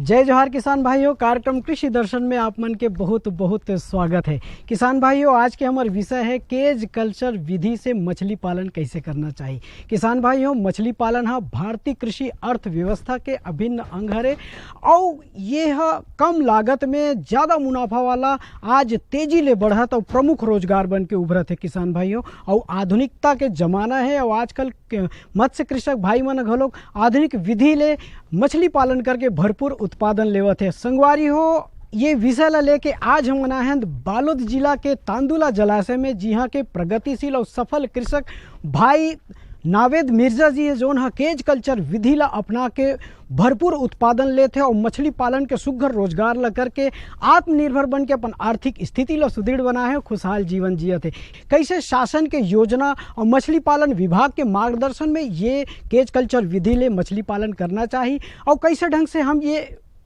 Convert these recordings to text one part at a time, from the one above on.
जय जोहार किसान भाइयों, कार्यक्रम कृषि दर्शन में आप मन के बहुत बहुत स्वागत है। किसान भाइयों, आज के हमारे विषय है केज कल्चर विधि से मछली पालन कैसे करना चाहिए। किसान भाइयों, मछली पालन है भारतीय कृषि अर्थव्यवस्था के अभिन्न अंग है और ये है कम लागत में ज़्यादा मुनाफा वाला आज तेजी ले बढ़त और प्रमुख रोजगार बन के उभरत है। किसान भाइयों, और आधुनिकता के ज़माना है और आजकल मत्स्य कृषक भाई मन घलोक आधुनिक विधि ले मछली पालन करके भरपूर उत्पादन लेवत है। संगवारी हो, ये विषय ला लेके आज हम आए हैं बालोद जिला के तांदुला जलाशय में, जी हाँ के प्रगतिशील और सफल कृषक भाई नावेद मिर्जा जी है, जोन हा केज कल्चर विधि ला अपना के भरपूर उत्पादन लेते और मछली पालन के सुघर रोजगार ला करके आत्मनिर्भर बन के अपन आर्थिक स्थिति ला सुदृढ़ बनाए है, खुशहाल जीवन जियत है। कैसे शासन के योजना और मछली पालन विभाग के मार्गदर्शन में ये केज कल्चर विधि ले मछली पालन करना चाहिए और कैसे ढंग से हम ये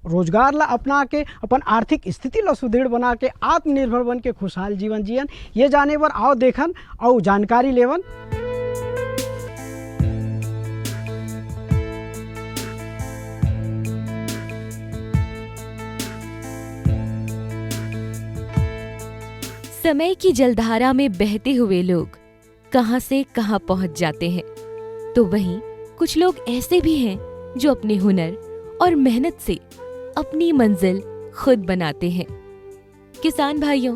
रोजगार ला अपना के अपन आर्थिक स्थिति ला सुदृढ़ बना के आत्मनिर्भर बन के खुशहाल जीवन जियन, ये जाने पर आओ देखन और जानकारी लेवन। समय की जलधारा में बहते हुए लोग कहां से कहां पहुंच जाते हैं, तो वहीं कुछ लोग ऐसे भी हैं जो अपने हुनर और मेहनत से अपनी मंजिल खुद बनाते हैं। किसान भाइयों,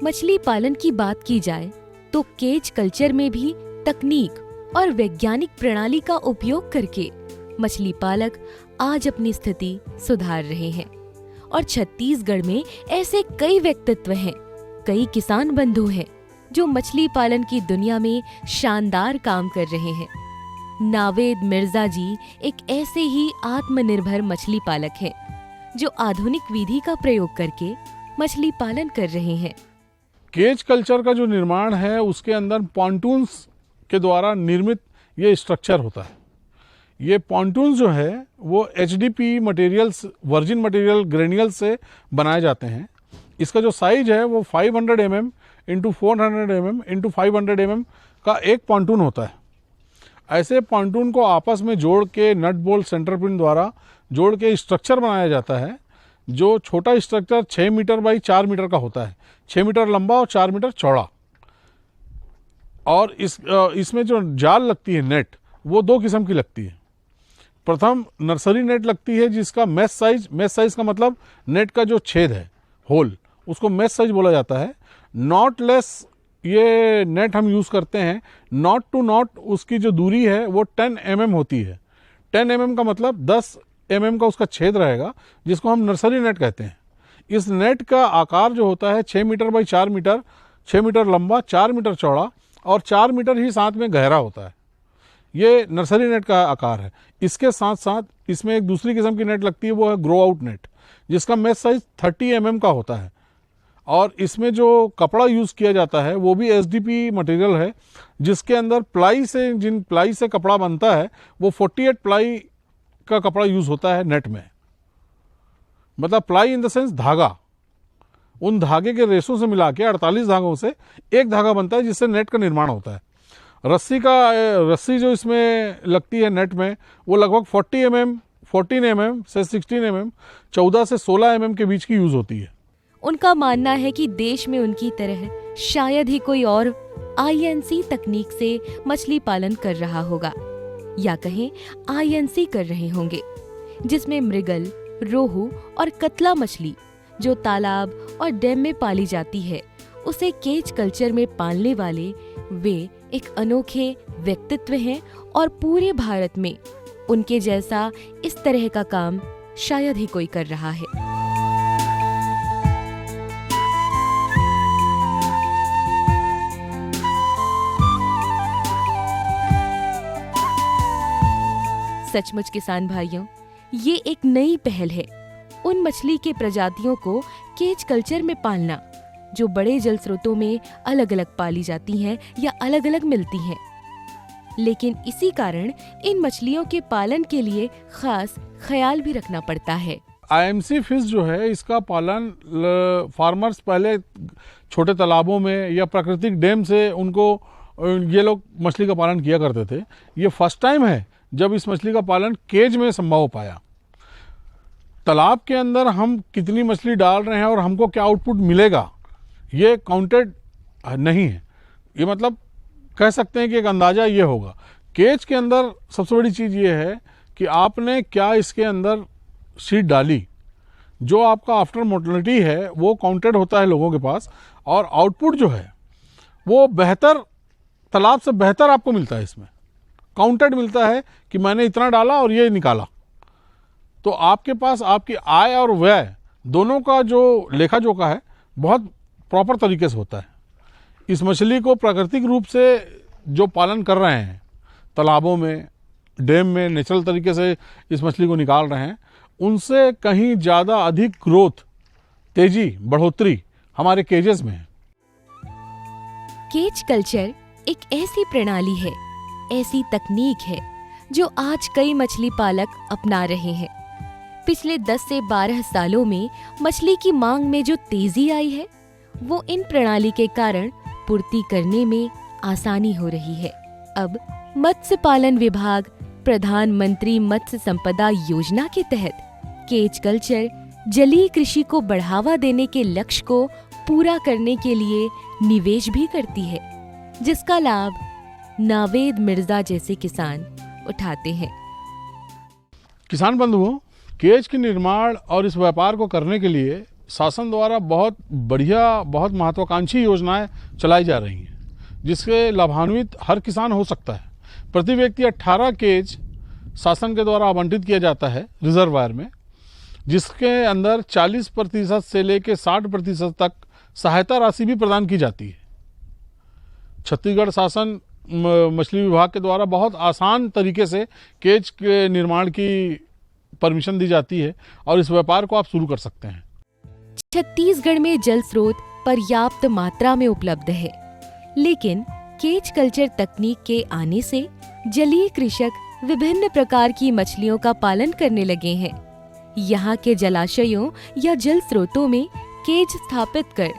मछली पालन की बात की जाए तो केज कल्चर में भी तकनीक और वैज्ञानिक प्रणाली का उपयोग करके मछली पालक आज अपनी स्थिति सुधार रहे हैं और छत्तीसगढ़ में ऐसे कई व्यक्तित्व हैं, कई किसान बंधु हैं जो मछली पालन की दुनिया में शानदार काम कर रहे हैं। नावेद मिर्जा जी एक ऐसे ही आत्मनिर्भर मछली पालक हैं जो आधुनिक विधि का प्रयोग करके मछली पालन कर रहे हैं। केज कल्चर का जो निर्माण है उसके अंदर पॉन्टून्स के द्वारा निर्मित ये स्ट्रक्चर होता है। ये पॉन्टून्स जो है वो HDP materials, virgin material granules से बनाए जाते हैं। इसका जो साइज है वो 500 mm into 400 mm into 500 mm का एक पॉन्टून होता है। ऐसे पॉन्टून को आपस में जोड़ के नट बोल्ट सेंटर पिन द्वारा जोड़ के स्ट्रक्चर बनाया जाता है। जो छोटा स्ट्रक्चर 6 मीटर बाई 4 मीटर का होता है, 6 मीटर लंबा और 4 मीटर चौड़ा। और इसमें जो जाल लगती है नेट, वो दो किस्म की लगती है। प्रथम नर्सरी नेट लगती है जिसका मैश साइज का मतलब नेट का जो छेद है, होल, उसको मैश साइज बोला जाता है। नॉट लेस ये नेट हम यूज़ करते हैं। नॉट टू नॉट उसकी जो दूरी है वो 10 mm होती है। 10 mm का मतलब 10 mm का उसका छेद रहेगा, जिसको हम नर्सरी नेट कहते हैं। इस नेट का आकार जो होता है 6 मीटर बाई 4 मीटर, 6 मीटर लंबा, 4 मीटर चौड़ा और 4 मीटर ही साथ में गहरा होता है। ये नर्सरी नेट का आकार है। इसके साथ साथ इसमें एक दूसरी किस्म की नेट लगती है, वो है ग्रो आउट नेट, जिसका मैश साइज 30 mm का होता है। और इसमें जो कपड़ा यूज़ किया जाता है वो भी एसडीपी मटेरियल है, जिसके अंदर जिन प्लाई से कपड़ा बनता है वो 48 प्लाई का कपड़ा यूज़ होता है नेट में। मतलब प्लाई इन द सेंस धागा, उन धागे के रेशों से मिला के 48 धागों से एक धागा बनता है जिससे नेट का निर्माण होता है। रस्सी जो इसमें लगती है नेट में वो लगभग 40 mm, 14 mm से 16 mm, 14 से 16 mm के बीच की यूज़ होती है। उनका मानना है कि देश में उनकी तरह शायद ही कोई और आईएनसी तकनीक से मछली पालन कर रहा होगा, या कहें आईएनसी कर रहे होंगे, जिसमें मृगल, रोहू और कतला मछली जो तालाब और डैम में पाली जाती है, उसे केज कल्चर में पालने वाले वे एक अनोखे व्यक्तित्व हैं और पूरे भारत में उनके जैसा इस तरह का काम शायद ही कोई कर रहा है। सचमुच किसान भाइयों, ये एक नई पहल है उन मछली के प्रजातियों को केज कल्चर में पालना जो बड़े जल स्रोतों में अलग अलग पाली जाती हैं या अलग अलग मिलती हैं। लेकिन इसी कारण इन मछलियों के पालन के लिए खास ख्याल भी रखना पड़ता है। आईएमसी फिश जो है, इसका पालन फार्मर्स पहले छोटे तालाबों में या प्राकृतिक डैम से उनको ये लोग मछली का पालन किया करते थे। ये फर्स्ट टाइम है जब इस मछली का पालन केज में संभव हो पाया। तालाब के अंदर हम कितनी मछली डाल रहे हैं और हमको क्या आउटपुट मिलेगा, ये काउंटेड नहीं है। ये मतलब कह सकते हैं कि एक अंदाज़ा ये होगा। केज के अंदर सबसे बड़ी चीज़ ये है कि आपने क्या इसके अंदर सीड डाली, जो आपका आफ्टर मोर्टेलिटी है वो काउंटेड होता है लोगों के पास, और आउटपुट जो है वो बेहतर, तालाब से बेहतर आपको मिलता है। इसमें काउंटेड मिलता है कि मैंने इतना डाला और ये निकाला। तो आपके पास आपकी आय और व्यय दोनों का जो लेखा जोखा है बहुत प्रॉपर तरीके से होता है। इस मछली को प्राकृतिक रूप से जो पालन कर रहे हैं, तालाबों में, डैम में नेचुरल तरीके से इस मछली को निकाल रहे हैं, उनसे कहीं ज़्यादा अधिक ग्रोथ, तेजी, बढ़ोतरी हमारे केजेस में है। केज कल्चर एक ऐसी प्रणाली है, ऐसी तकनीक है जो आज कई मछली पालक अपना रहे हैं। पिछले 10 से 12 सालों में मछली की मांग में जो तेजी आई है वो इन प्रणाली के कारण पूर्ति करने में आसानी हो रही है। अब मत्स्य पालन विभाग प्रधानमंत्री मत्स्य संपदा योजना के तहत केज कल्चर जलीय कृषि को बढ़ावा देने के लक्ष्य को पूरा करने के लिए निवेश भी करती है, जिसका लाभ नावेद मिर्जा जैसे किसान उठाते हैं। किसान बंधुओं, केज के निर्माण और इस व्यापार को करने के लिए शासन द्वारा बहुत बढ़िया, बहुत महत्वाकांक्षी योजनाएं चलाई जा रही हैं, जिसके लाभान्वित हर किसान हो सकता है। प्रति व्यक्ति 18 केज शासन के द्वारा आवंटित किया जाता है रिजर्वायर में, जिसके अंदर 40% से लेकर 60% तक सहायता राशि भी प्रदान की जाती है। छत्तीसगढ़ शासन मछली विभाग के द्वारा बहुत आसान तरीके से केज के निर्माण की परमिशन दी जाती है और इस व्यापार को आप शुरू कर सकते हैं। छत्तीसगढ़ में जल स्रोत पर्याप्त मात्रा में उपलब्ध है, लेकिन केज कल्चर तकनीक के आने से जलीय कृषक विभिन्न प्रकार की मछलियों का पालन करने लगे हैं। यहाँ के जलाशयों या जल स्रोतों में केज स्थापित कर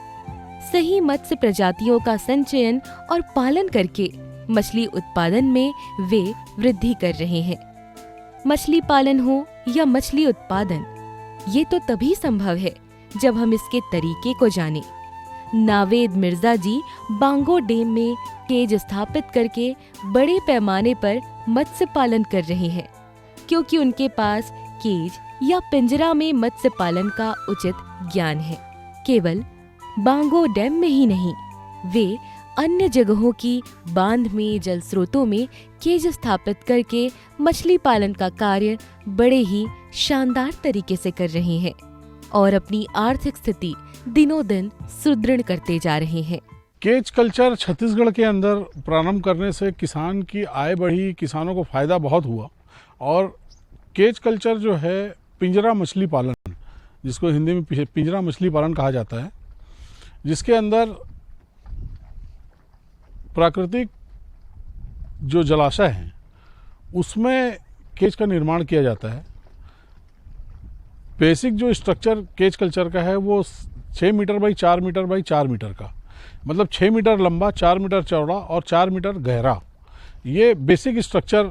सही मत्स्य प्रजातियों का संचयन और पालन करके मछली उत्पादन में वे वृद्धि कर रहे हैं। मछली पालन हो या मछली उत्पादन, ये तो तभी संभव है जब हम इसके तरीके को जानें। नावेद मिर्जा जी बांगो डैम में केज स्थापित करके बड़े पैमाने पर मत्स्य पालन कर रहे हैं, क्योंकि उनके पास केज या पिंजरा में मत्स्य पालन का उचित ज्ञान है। केवल बांगो डैम में ही नहीं, वे अन्य जगहों की बांध में, जल स्रोतों में केज स्थापित करके मछली पालन का कार्य बड़े ही शानदार तरीके से कर रहे हैं और अपनी आर्थिक स्थिति दिनों दिन सुदृढ़ करते जा रहे हैं। केज कल्चर छत्तीसगढ़ के अंदर प्रारंभ करने से किसान की आय बढ़ी, किसानों को फायदा बहुत हुआ। और केज कल्चर जो है पिंजरा मछली पालन, जिसको हिंदी में पिंजरा मछली पालन कहा जाता है, जिसके अंदर प्राकृतिक जो जलाशय हैं उसमें केज का निर्माण किया जाता है। बेसिक जो स्ट्रक्चर केज कल्चर का है वो 6 metre by 4 metre by 4 metre का, मतलब 6 मीटर लंबा, 4 मीटर चौड़ा और 4 मीटर गहरा, ये बेसिक स्ट्रक्चर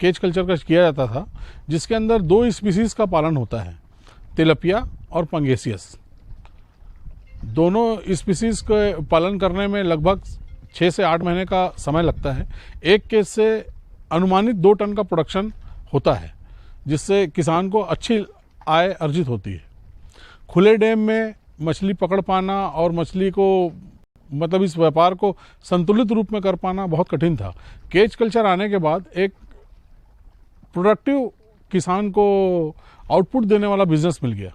केज कल्चर का किया जाता था, जिसके अंदर 2 स्पीसीज का पालन होता है, तिलपिया और पंगेसियस। दोनों स्पीसीज के पालन करने में लगभग 6 से 8 महीने का समय लगता है। एक केज से अनुमानित 2 टन का प्रोडक्शन होता है, जिससे किसान को अच्छी आय अर्जित होती है। खुले डैम में मछली पकड़ पाना और मछली को, मतलब इस व्यापार को संतुलित रूप में कर पाना बहुत कठिन था। केज कल्चर आने के बाद एक प्रोडक्टिव, किसान को आउटपुट देने वाला बिजनेस मिल गया,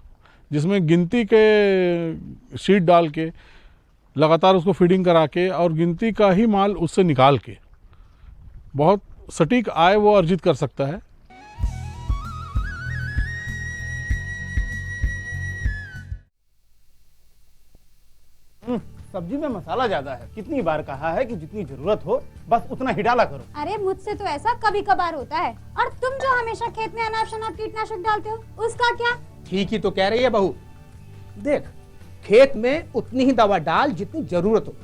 जिसमें गिनती के शीट डाल के लगातार उसको फीडिंग करा के और गिनती का ही माल उससे निकाल के बहुत सटीक आय वो अर्जित कर सकता है। सब्जी में मसाला ज्यादा है। कितनी बार कहा है कि जितनी जरूरत हो बस उतना ही डाला करो। अरे मुझसे तो ऐसा कभी कभार होता है। और तुम जो हमेशा खेत में अनाप शनाप कीटनाशक डालते हो, उसका क्या? ठीक ही तो कह रही है बहू। देख, खेत में उतनी ही दवा डाल जितनी जरूरत हो।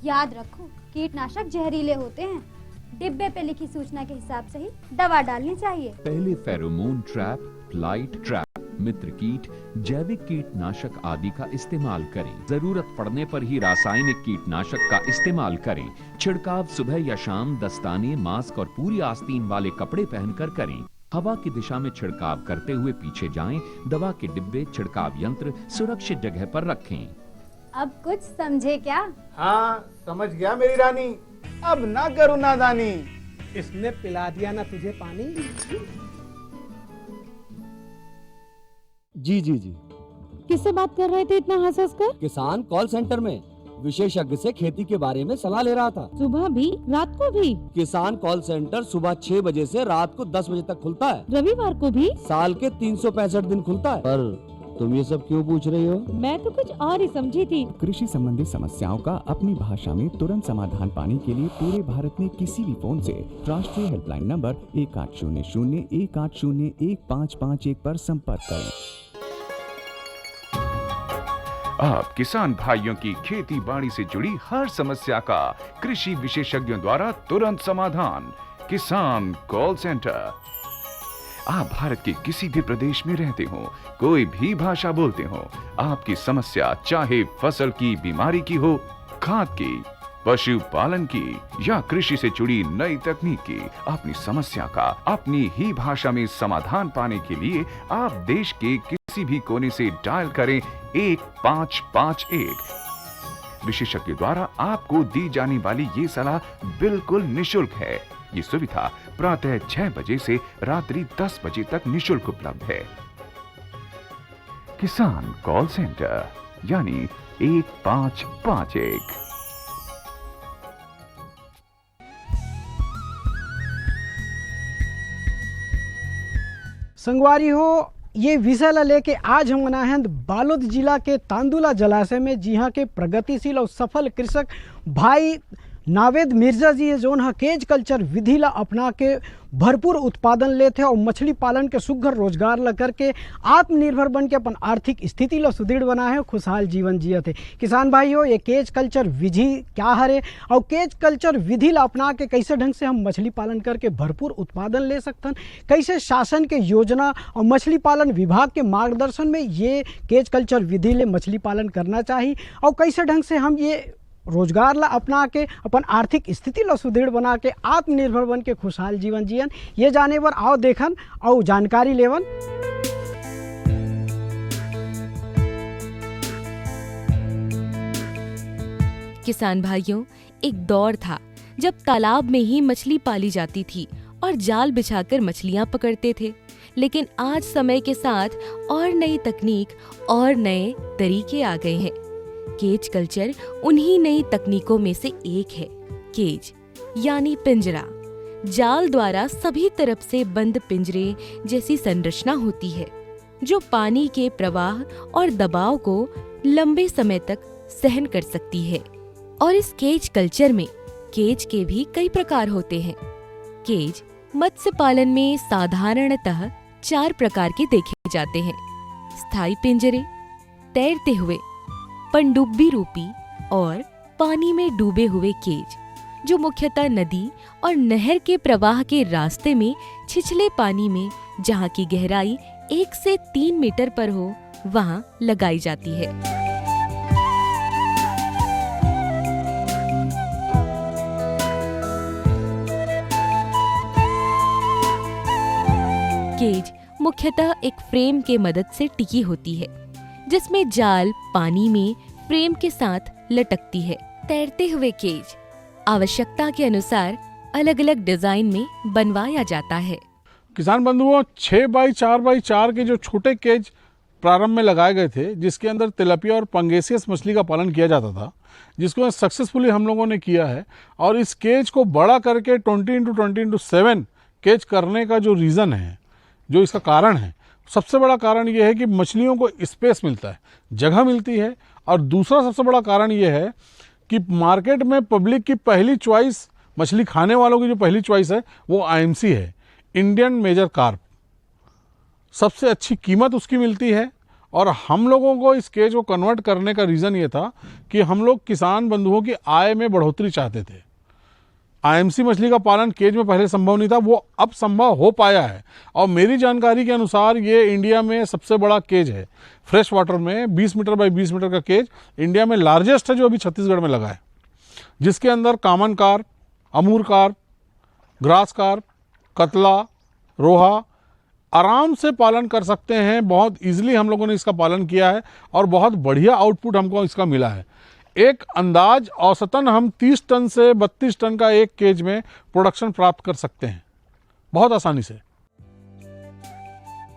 याद रखो, कीटनाशक जहरीले होते हैं। डिब्बे पे लिखी सूचना के हिसाब से ही दवा डालनी चाहिए। पहले फेरोमोन ट्रैप, फ्लाइट ट्रैप, मित्र कीट, जैविक कीटनाशक आदि का इस्तेमाल करें। जरूरत पड़ने पर ही रासायनिक कीटनाशक का इस्तेमाल करें। छिड़काव सुबह या शाम दस्ताने, मास्क और पूरी आस्तीन वाले कपड़े पहनकर करें। हवा की दिशा में छिड़काव करते हुए पीछे जाएं। दवा के डिब्बे, छिड़काव यंत्र सुरक्षित जगह पर रखें। अब कुछ समझे क्या? हाँ, समझ गया मेरी रानी। अब ना करो नादानी। इसने पिला दिया ना तुझे पानी। जी जी जी। किससे बात कर रहे थे इतना हंस हंस कर? किसान कॉल सेंटर में विशेषज्ञ से खेती के बारे में सलाह ले रहा था। सुबह भी रात को भी? किसान कॉल सेंटर सुबह 6 बजे से रात को 10 बजे तक खुलता है। रविवार को भी? साल के 365 दिन खुलता है। पर तुम ये सब क्यों पूछ रही हो? मैं तो कुछ और ही समझी थी। कृषि संबंधी समस्याओं का अपनी भाषा में तुरंत समाधान पाने के लिए पूरे भारत में किसी भी फोन से राष्ट्रीय हेल्पलाइन नंबर 1800-180-1551 पर संपर्क करें। आप किसान भाइयों की खेती बाड़ी से जुड़ी हर समस्या का कृषि विशेषज्ञों द्वारा तुरंत समाधान। किसान कॉल सेंटर। आप भारत के किसी भी प्रदेश में रहते हो, कोई भी भाषा बोलते हो, आपकी समस्या चाहे फसल की बीमारी की हो, खाद की, पशुपालन की या कृषि से जुड़ी नई तकनीक की, अपनी समस्या का अपनी ही भाषा में समाधान पाने के लिए आप देश के किसी भी कोने से डायल करें 1551। विशेषज्ञ द्वारा आपको दी जाने वाली ये सलाह बिल्कुल निशुल्क है। ये सुविधा प्रातः 6 बजे से रात्रि 10 बजे तक निशुल्क उपलब्ध है। किसान कॉल सेंटर यानी 1551। संगवारी हो, ये विषय ला लेके आज हम मना हैं बालोद जिला के तांदुला जलाशय में, जी हाँ के प्रगतिशील और सफल कृषक भाई नावेद मिर्जा जी है जोन केज कल्चर विधि ला अपना के भरपूर उत्पादन लेते और मछली पालन के सुघर रोजगार ला करके आत्मनिर्भर बन के अपन आर्थिक स्थिति ला सुदृढ़ बना है, खुशहाल जीवन जिये थे। किसान भाइयों, ये केज कल्चर विधि क्या हरे और केज कल्चर विधि ला अपना के कैसे ढंग से हम मछली पालन करके भरपूर उत्पादन ले सकते, कैसे शासन के योजना और मछली पालन विभाग के मार्गदर्शन में ये केज कल्चर विधि ले मछली पालन करना चाहिए और कैसे ढंग से हम ये रोजगार ला अपना के अपन आर्थिक स्थिति ला सुदृढ़ बना के आत्मनिर्भर बन के खुशहाल जीवन जियन, ये जाने पर आओ देखन और जानकारी लेवन। किसान भाइयों, एक दौर था जब तालाब में ही मछली पाली जाती थी और जाल बिछाकर मछलियां पकड़ते थे। लेकिन आज समय के साथ और नई तकनीक और नए तरीके आ गए हैं। केज कल्चर उन्हीं नई तकनीकों में से एक है। केज यानी पिंजरा। जाल द्वारा सभी तरफ से बंद पिंजरे जैसी संरचना होती है जो पानी के प्रवाह और दबाव को लंबे समय तक सहन कर सकती है। और इस केज कल्चर में केज के भी कई प्रकार होते हैं। केज मत्स्य पालन में साधारणतः 4 प्रकार के देखे जाते हैं। स्थायी पिंजरे, तैरते हुए, पनडुब्बी रूपी और पानी में डूबे हुए केज, जो मुख्यतः नदी और नहर के प्रवाह के रास्ते में छिछले पानी में, जहाँ की गहराई 1 से 3 मीटर पर हो, वहाँ लगाई जाती है। केज मुख्यतः एक फ्रेम के मदद से टिकी होती है जिसमें जाल पानी में फ्रेम के साथ लटकती है। तैरते हुए केज आवश्यकता के अनुसार अलग अलग डिजाइन में बनवाया जाता है। किसान बंधुओं, 6x4x4 के जो छोटे केज प्रारंभ में लगाए गए थे, जिसके अंदर तिलपिया और पंगेसियस मछली का पालन किया जाता था, जिसको सक्सेसफुली हम लोगों ने किया है। और इस केज को बड़ा करके 20x20x7 केज करने का जो रीज़न है, जो इसका कारण है, सबसे बड़ा कारण ये है कि मछलियों को स्पेस मिलता है, जगह मिलती है। और दूसरा सबसे बड़ा कारण ये है कि मार्केट में पब्लिक की पहली चॉइस, मछली खाने वालों की जो पहली चॉइस है, वो IMC है, इंडियन मेजर कार्प। सबसे अच्छी कीमत उसकी मिलती है। और हम लोगों को इस केज को कन्वर्ट करने का रीज़न ये था कि हम लोग किसान बंधुओं की आय में बढ़ोतरी चाहते थे। आईएमसी मछली का पालन केज में पहले संभव नहीं था, वो अब संभव हो पाया है। और मेरी जानकारी के अनुसार ये इंडिया में सबसे बड़ा केज है फ्रेश वाटर में, 20 मीटर बाई 20 मीटर का केज इंडिया में लार्जेस्ट है, जो अभी छत्तीसगढ़ में लगा है, जिसके अंदर common carp, amur carp, grass carp, catla, rohu आराम से पालन कर सकते हैं। बहुत इजीली हम लोगों ने इसका पालन किया है और बहुत बढ़िया आउटपुट हमको इसका मिला है। एक अंदाज औसतन हम 30 टन से 32 टन का एक केज में प्रोडक्शन प्राप्त कर सकते हैं बहुत आसानी से।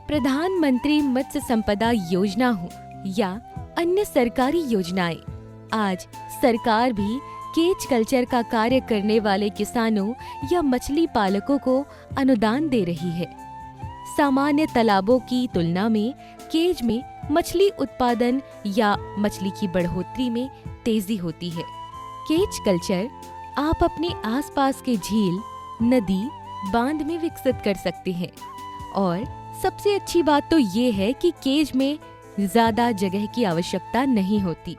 प्रधानमंत्री मत्स्य संपदा योजना हो या अन्य सरकारी योजनाएं, आज सरकार भी केज कल्चर का कार्य करने वाले किसानों या मछली पालकों को अनुदान दे रही है। सामान्य तालाबों की तुलना में केज में मछली उत्पादन या मछली की बढ़ोतरी में तेजी होती है। केज कल्चर आप अपने आसपास के झील, नदी, बांध में विकसित कर सकते हैं और सबसे अच्छी बात तो ये है कि केज में ज्यादा जगह की आवश्यकता नहीं होती,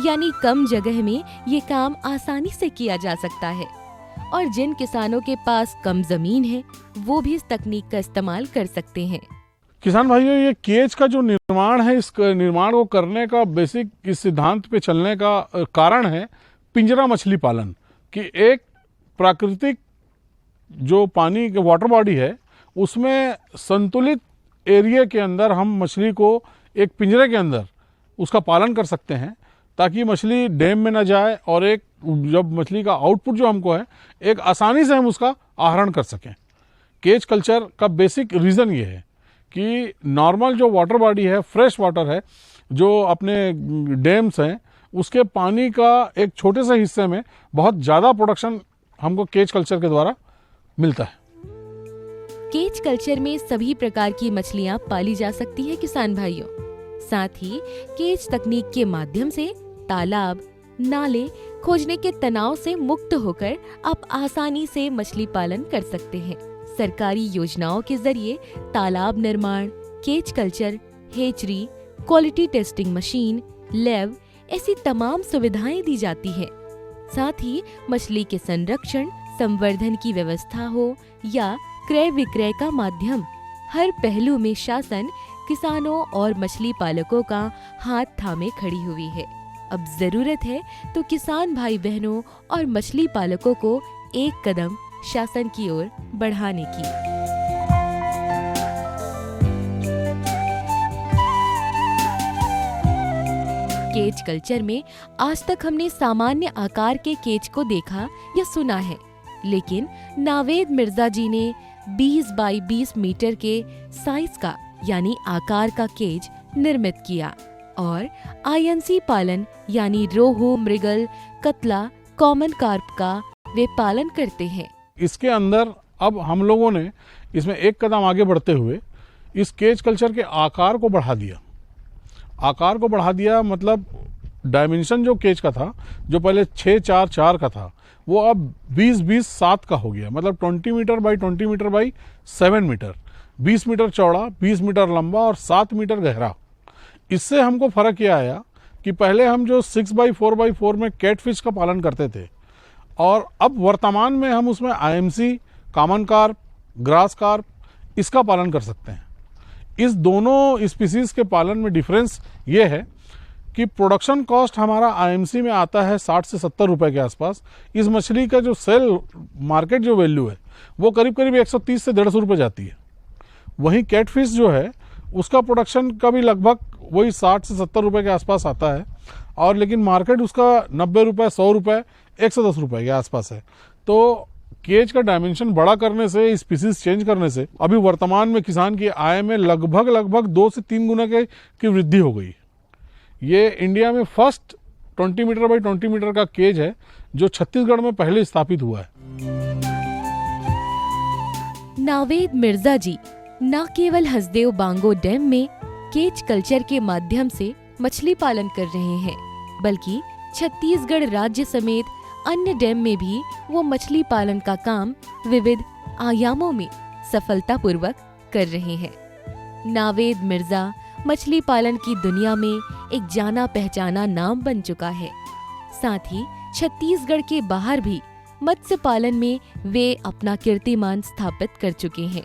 यानी कम जगह में ये काम आसानी से किया जा सकता है। और जिन किसानों के पास कम जमीन है वो भी इस तकनीक का इस्तेमाल कर सकते हैं। किसान भाइयों, ये केज का जो निर्माण है, इस निर्माण को करने का बेसिक इस सिद्धांत पे चलने का कारण है पिंजरा मछली पालन, कि एक प्राकृतिक जो पानी के वाटर बॉडी है उसमें संतुलित एरिया के अंदर हम मछली को एक पिंजरे के अंदर उसका पालन कर सकते हैं, ताकि मछली डैम में ना जाए और एक जब मछली का आउटपुट जो हमको है एक आसानी से हम उसका आहरण कर सकें। केज कल्चर का बेसिक रीज़न ये है कि नॉर्मल जो वाटर बॉडी है, फ्रेश वाटर है, जो अपने डैम्स हैं, उसके पानी का एक छोटे से हिस्से में बहुत ज़्यादा प्रोडक्शन हमको केज कल्चर के द्वारा मिलता है। केज कल्चर में सभी प्रकार की मछलियां पाली जा सकती है किसान भाइयों। साथ ही केज तकनीक के माध्यम से तालाब, नाले खोजने के तनाव से मुक्त होकर आप आसानी से मछली पालन कर सकते हैं। सरकारी योजनाओं के जरिए तालाब निर्माण, cage culture, hatchery, quality testing machine, lab ऐसी तमाम सुविधाएं दी जाती है। साथ ही मछली के संरक्षण, संवर्धन की व्यवस्था हो या क्रय विक्रय का माध्यम, हर पहलू में शासन किसानों और मछली पालकों का हाथ थामे खड़ी हुई है। अब जरूरत है तो किसान भाई बहनों और मछली पालकों को एक कदम शासन की ओर बढ़ाने की। केज कल्चर में आज तक हमने सामान्य आकार के केज को देखा या सुना है, लेकिन नावेद मिर्जा जी ने 20 बाई 20 मीटर के साइज का यानी आकार का केज निर्मित किया और आईएनसी पालन यानी रोहू, मृगल, कतला, कॉमन कार्प का वे पालन करते हैं। इसके अंदर अब हम लोगों ने इसमें एक कदम आगे बढ़ते हुए इस केज कल्चर के आकार को बढ़ा दिया। आकार को बढ़ा दिया मतलब डायमेंशन जो केज का था, जो पहले 6-4-4 का था, वो अब 20-20-7 का हो गया। मतलब 20 metre by 20 metre by 7 metre, 20 metre चौड़ा, 20 मीटर लंबा और 7 मीटर गहरा। इससे हमको फ़र्क ये आया कि पहले हम जो 6x4x4 में कैटफिश का पालन करते थे और अब वर्तमान में हम उसमें IMC, common carp, grass carp इसका पालन कर सकते हैं। इस दोनों स्पीसीज़ के पालन में डिफरेंस ये है कि प्रोडक्शन कॉस्ट हमारा आईएमसी में आता है 60 से 70 रुपए के आसपास। इस मछली का जो सेल मार्केट जो वैल्यू है वो करीब करीब 130 से 150 रुपये जाती है। वहीं कैटफिश जो है उसका प्रोडक्शन का भी लगभग वही 60 से 70 रुपये के आसपास आता है, और लेकिन मार्केट उसका 90 रुपये, 100 रुपये, 110 रुपये के आसपास है। तो केज का डायमेंशन बड़ा करने से, स्पीसीज चेंज करने से अभी वर्तमान में किसान की आय में लगभग 2 से 3 गुना की वृद्धि हो गई। ये इंडिया में फर्स्ट 20 मीटर बाई 20 मीटर का केज है जो छत्तीसगढ़ में पहले स्थापित हुआ है। नावेद मिर्जा जी न केवल हसदेव बांगो डैम में केज कल्चर के माध्यम से मछली पालन कर रहे हैं, बल्कि छत्तीसगढ़ राज्य समेत अन्य डैम में भी वो मछली पालन का काम विविध आयामों में सफलतापूर्वक कर रहे हैं। नावेद मिर्जा मछली पालन की दुनिया में एक जाना पहचाना नाम बन चुका है। साथ ही छत्तीसगढ़ के बाहर भी मत्स्य पालन में वे अपना कीर्तिमान स्थापित कर चुके हैं।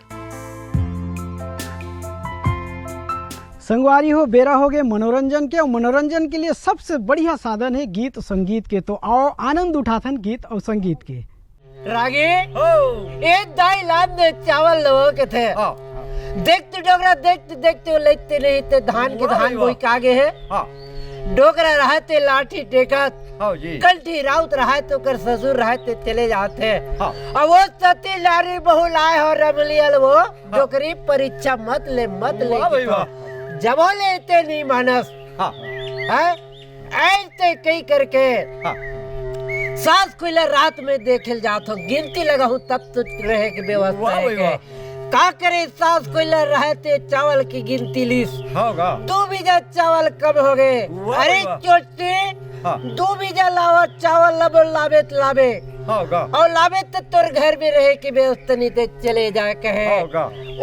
संगवारी हो, बेरा हो गए मनोरंजन के, और मनोरंजन के लिए सबसे बढ़िया साधन है गीत संगीत के। तो आओ आनंद उठाथन गीत और संगीत के। रागी एक दाई लाद में चावल लोगों के थे, देखते डोगरा देखते देखते लेते नहीं थे, धान के धान बोई कागे है, डोगरा रहते लाठी टेका, कल्ठी राउत रहा तो कर ससुर रहते चले जाते। अब वो सती लारी बहु लाए हो रमलियल, वो डोकरी परीक्षा मत ले जब लेते नहीं मानस ऐसे कई करके सास खुला रात में देखे जात हो, गिनती लगा हूँ तब तो रहे की व्यवस्था है। का करे सास कोयला रहते चावल की गिनती लिस, 2 बीघा चावल कम हो गए। अरे चोटे 2 बीघा लावा चावल लावे और लावे तो तोर घर में रहे की व्यवस्था नहीं थे, चले जा कहे।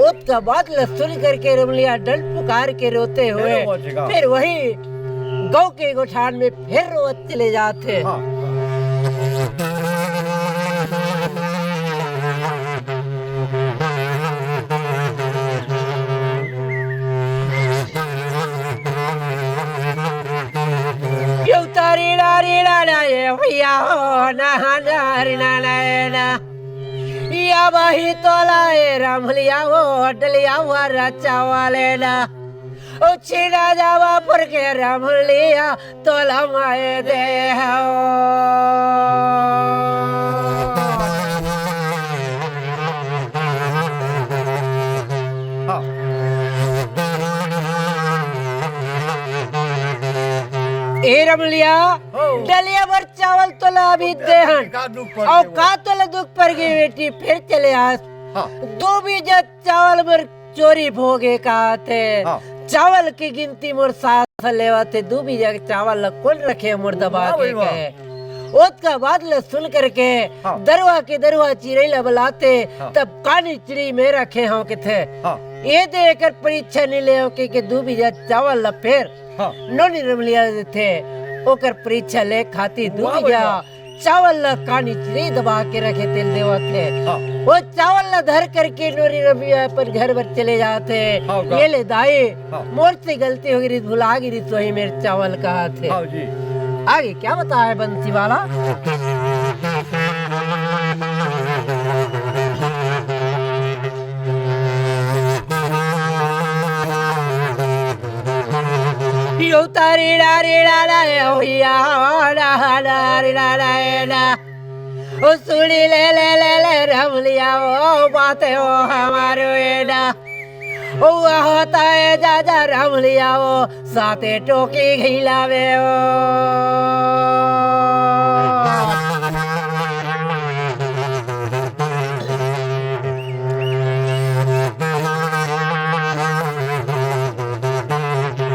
उसका बात सुन करके रमलिया डंड पुकार के रोते हुए फिर वही गौ के गोठान में फिर रोत चले जाते। या वही तोला रमलिया वो डलिया हुआ चावले ना उछिना जावा पर के रमलिया तोला माए दे ए रमलिया डलिया भर चावल तोला अभी देहन और का तोला दुख पर गई बेटी फिर चले आज 2 बीघा चावल भर चोरी भोगे का थे। चावल की गिनती मोर साथ लेवाते 2 बीघा चावल कौन रखे मोर दबा के कहे। उसका बात सुन करके दरवा के दरवा चिड़ैला बुलाते तब कानी चिड़ी में रखे हो के थे। ये देकर परीक्षा नहीं ले के 2 बीघा चावल फिर नोनी रमलिया थे ओकर परीक्षा ले खाती 2 बीघा चावल कानी चिड़ी दबा के रखे तेल देवा थे। वो चावल धर करके नोनी रमलिया पर घर पर चले जाते। ये ले दाई मोर से गलती हो गई, भुला गई तो ही मेरे चावल कहा थे। आगे क्या बताया बंसी वाला। तारी डारी डाला सुनी ले ले ले ले रमलिया वो बातें हो हमारे एडा हुआ होता है जाजा रमलिया वो साथे टोकी घिलावे वो।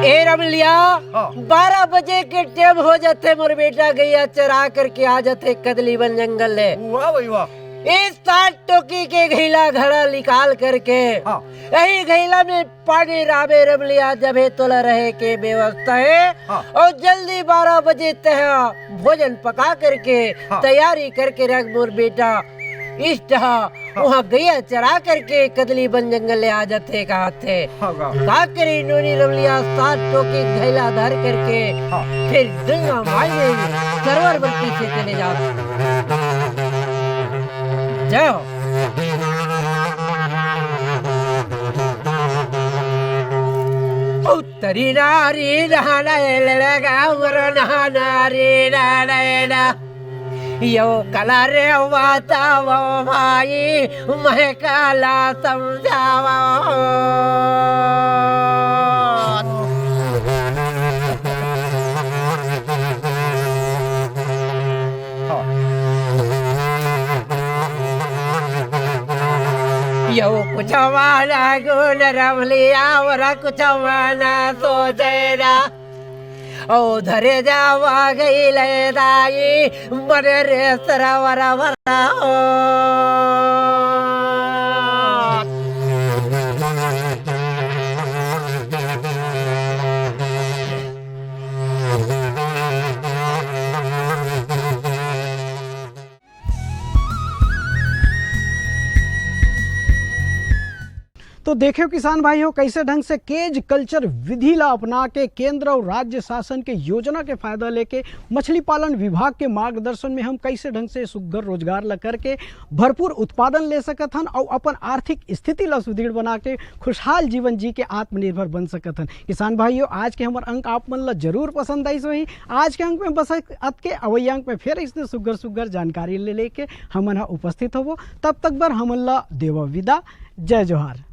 ए रमलिया 12 बजे के टाइम हो जाते मोर बेटा गैया चरा करके आ जाते कदली बन जंगल ले। इस 7 टोकी के घैला घड़ा निकाल करके यही घैला में पानी राबे रमलिया जबे तोला रहे के व्यवस्था है। और जल्दी 12 बजे तह भोजन पका करके तैयारी करके रख मोर बेटा। इस वहाँ गैया चरा करके कदली बन जंगल ले आ जाते कहा थे। का करी नोनी रमलिया 7 टोकी घैला धर करके फिर गंगा माई में सरवर बल्टी से चले जाते। जाओ उत्तरी नारी नहाना लगा नारी नारायणा यो कला रे वाता वो माई मैं काला समझावा। यो कुछ वाला गुण रमलिया और कुछ वाला सोचेरा ओ धरे जावा गई ले दाई मरे रे सरावर वरा हो। तो देखियो किसान भाइयों कैसे ढंग से केज कल्चर विधि ला अपना के केंद्र और राज्य शासन के योजना के फायदा लेके मछली पालन विभाग के मार्गदर्शन में हम कैसे ढंग से सुघर रोजगार ला करके भरपूर उत्पादन ले सकत हन और अपन आर्थिक स्थिति ला सुदृढ़ बना के खुशहाल जीवन जी के आत्मनिर्भर बन सकत हन। किसान भाइयों आज के हमार अंक आप मन ला जरूर पसंद आई सोही। आज के अंक में बस अत के अवैया अंक में फिर इसने सुघर जानकारी ले लेके हमन उपस्थित होबो। तब तक बर हमन ला देवा विदा। जय जोहार।